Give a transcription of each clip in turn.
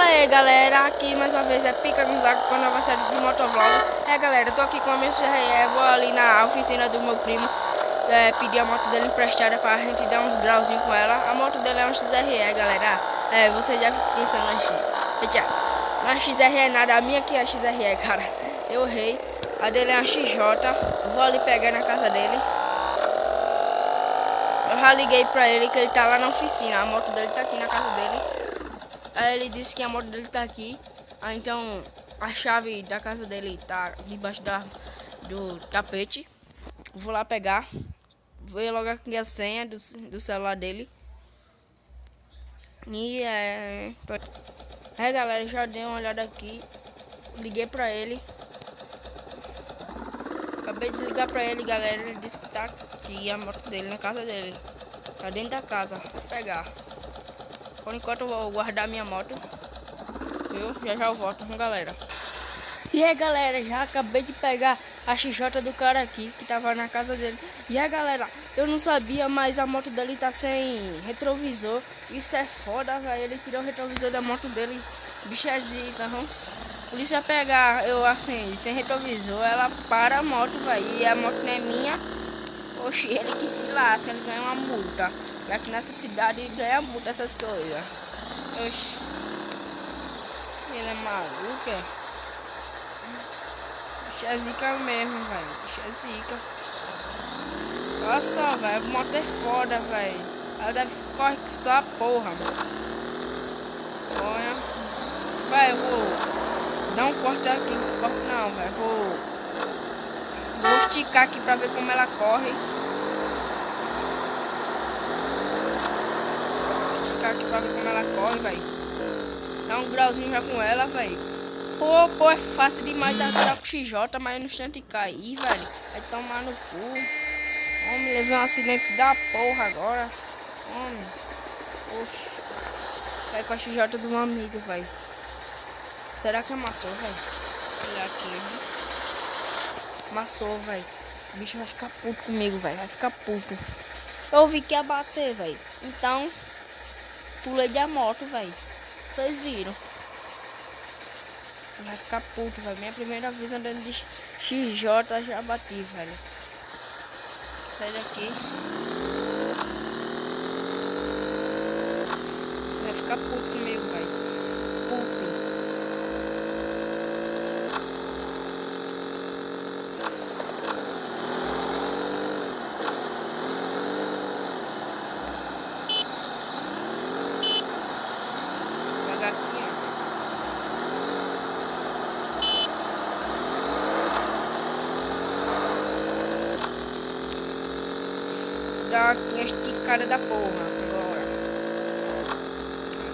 Fala aí galera, aqui mais uma vez é Pica Gonzaga com a nova série de motovlog. Galera, eu tô aqui com a minha XRE, vou ali na oficina do meu primo pedir a moto dele emprestada pra gente dar uns grauzinhos com ela. A moto dele é uma XRE, galera. Você já fica pensando na XRE é nada, a minha aqui é a XRE, cara. Eu errei, a dele é uma XJ, vou ali pegar na casa dele. Eu já liguei pra ele que ele tá lá na oficina, a moto dele tá aqui na casa dele. Aí ele disse que a moto dele tá aqui. Então a chave da casa dele tá debaixo do tapete. Vou lá pegar. Vou logo aqui a senha do celular dele. E galera, já dei uma olhada aqui. Liguei pra ele. Acabei de ligar pra ele, galera. Ele disse que tá aqui a moto dele na casa dele. Tá dentro da casa. Vou pegar. Por enquanto eu vou guardar minha moto, viu? Já eu volto com galera. E aí galera, já acabei de pegar a XJ do cara aqui, que tava na casa dele. E aí galera, eu não sabia, mas a moto dele tá sem retrovisor. Isso é foda, velho. Ele tirou o retrovisor da moto dele. Bicho é zica, não? Polícia pegar eu assim, sem retrovisor, ela para a moto, velho. E a moto não é minha. Oxi, ele que se lasca, ele ganha uma multa. E aqui nessa cidade ganha multa essas coisas. Oxi. Ele é maluco, é? Bicho é zica mesmo, velho. Bicho é zica. Olha só, velho. A moto é foda, velho. Ela deve correr que só a porra, mano. Olha. Vai, eu vou dar um corte aqui. Não corte não, velho. Vou esticar aqui pra ver como ela corre. Aqui pra ver como ela corre, velho. Dá um grauzinho já com ela, velho. Pô, é fácil demais dar com XJ, mas no instante cair, velho. Vai tomar no cu. Homem, levei um acidente da porra agora. Homem. Oxi. Cai com a XJ do meu amigo, velho. Será que amassou, velho? Olha aqui, viu? Amassou, velho. O bicho vai ficar puto comigo, velho. Vai ficar puto. Eu vi que ia bater, velho. Então pulei da moto, velho. Vocês viram? Vai ficar puto, velho. Minha primeira vez andando de XJ, já bati, velho. Sai daqui. Vai ficar puto comigo, velho. Puto. Dar aqui a esticada da porra agora.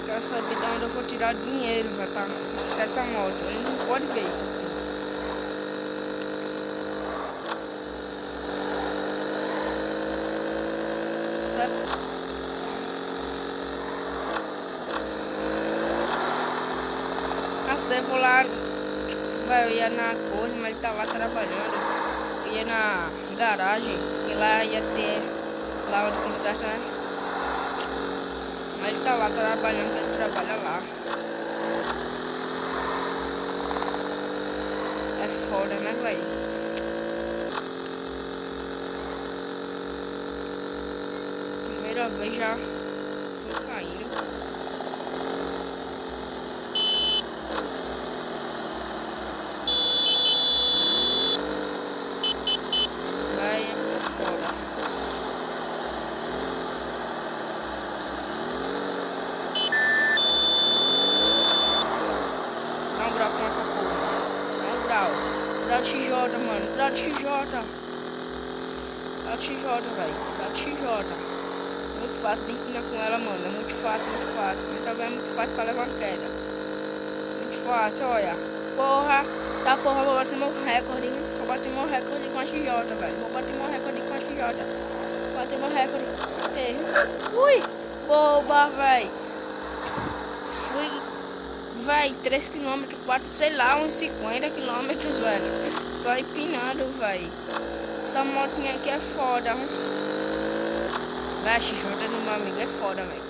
Quero saber de onde eu vou tirar dinheiro, velho, pra consertar essa moto. Ele não pode ver isso assim. Certo? Eu vou lá, eu ia na coisa, mas ele tá lá trabalhando. Eu ia na garagem e lá ia ter lá onde conserta, né? Mas ele tá lá trabalhando, ele trabalha lá. É foda, né, velho? Primeira vez já fui caindo. Com essa porra. Dá um grau. Grau de XJ, mano. Grau de XJ. Grau de XJ, velho. Grau de XJ. Muito fácil de empinar com ela, mano. É muito fácil, muito fácil. Mas também é muito fácil pra levar uma queda. Muito fácil, olha. Porra. Tá, porra. Vou bater meu recorde. Vou bater meu recorde com a XJ, velho. Vou bater meu recorde com a XJ. Vou bater meu recorde. Batei. Ui. Boba, velho. Fui. Vai, 3 km, 4, sei lá, uns 50 km, velho. Só empinando, velho. Essa motinha aqui é foda, hein? Vai, XJ do meu amigo é foda, velho.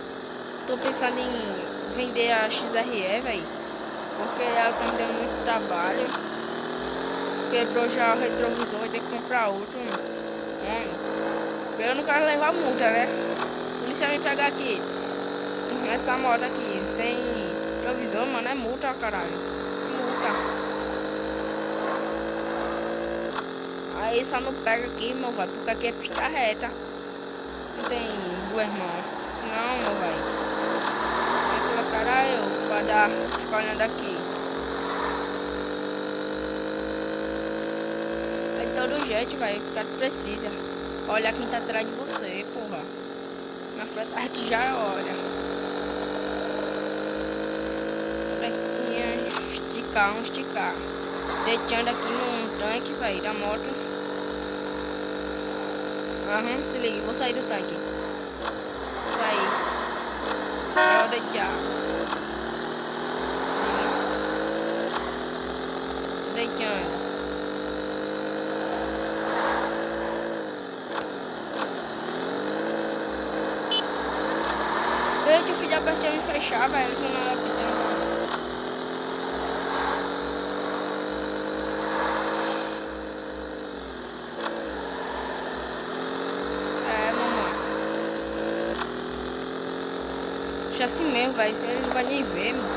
Tô pensando em vender a XRE, velho. Porque ela tá me dando muito trabalho. Quebrou já o retrovisor, vai ter que comprar outro. Eu não quero levar multa, né? A polícia me pegar aqui nessa moto aqui, sem retrovisor, mano, é multa, caralho. Multa. Aí só não pega aqui, meu velho, porque aqui é pista reta. Não tem duas mãos. Senão, meu velho, vai se lascar eu pra ficar olhando aqui. É de todo jeito, velho, o cara precisa. Olha quem tá atrás de você, porra. Na frente a gente já olha. Aqui, esticar. Deixando aqui num tanque, velho, da moto. Aham, se liga, vou sair do tanque. Sair. Vou deixar. Deixando. Eita, o filho da peste ia me fechar, velho. Eu não ia pitando. É, mamãe. Deixa assim mesmo, velho. Senão ele não vai nem ver, mano.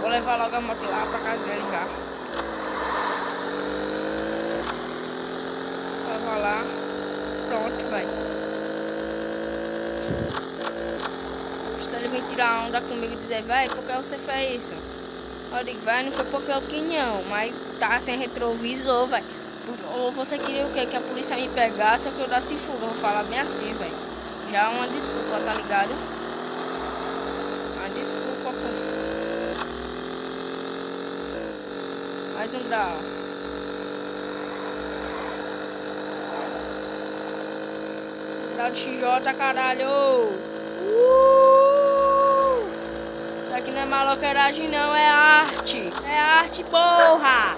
Vou levar logo a moto lá pra casa dele já. Vou levar lá. Pronto, velho. Se ele vem tirar onda comigo e dizer, velho, por que você fez isso? Eu digo, velho, não foi porque eu quis não, mas tá sem retrovisor, velho. Ou você queria o quê? Que a polícia me pegasse ou que eu desse fuga? Eu vou falar bem assim, velho. Já é uma desculpa, tá ligado? Uma desculpa, pô. Mais um grau. Grau de XJ, caralho. Isso aqui não é maloqueiragem não, é arte. É arte, porra!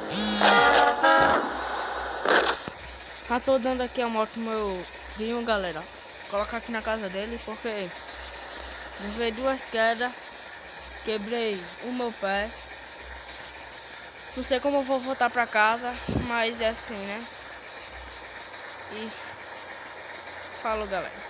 Já tô dando aqui a moto pro meu primo, galera. Vou colocar aqui na casa dele, porque levei 2 quedas. Quebrei o meu pé. Não sei como eu vou voltar pra casa, mas é assim, né? E falou, galera.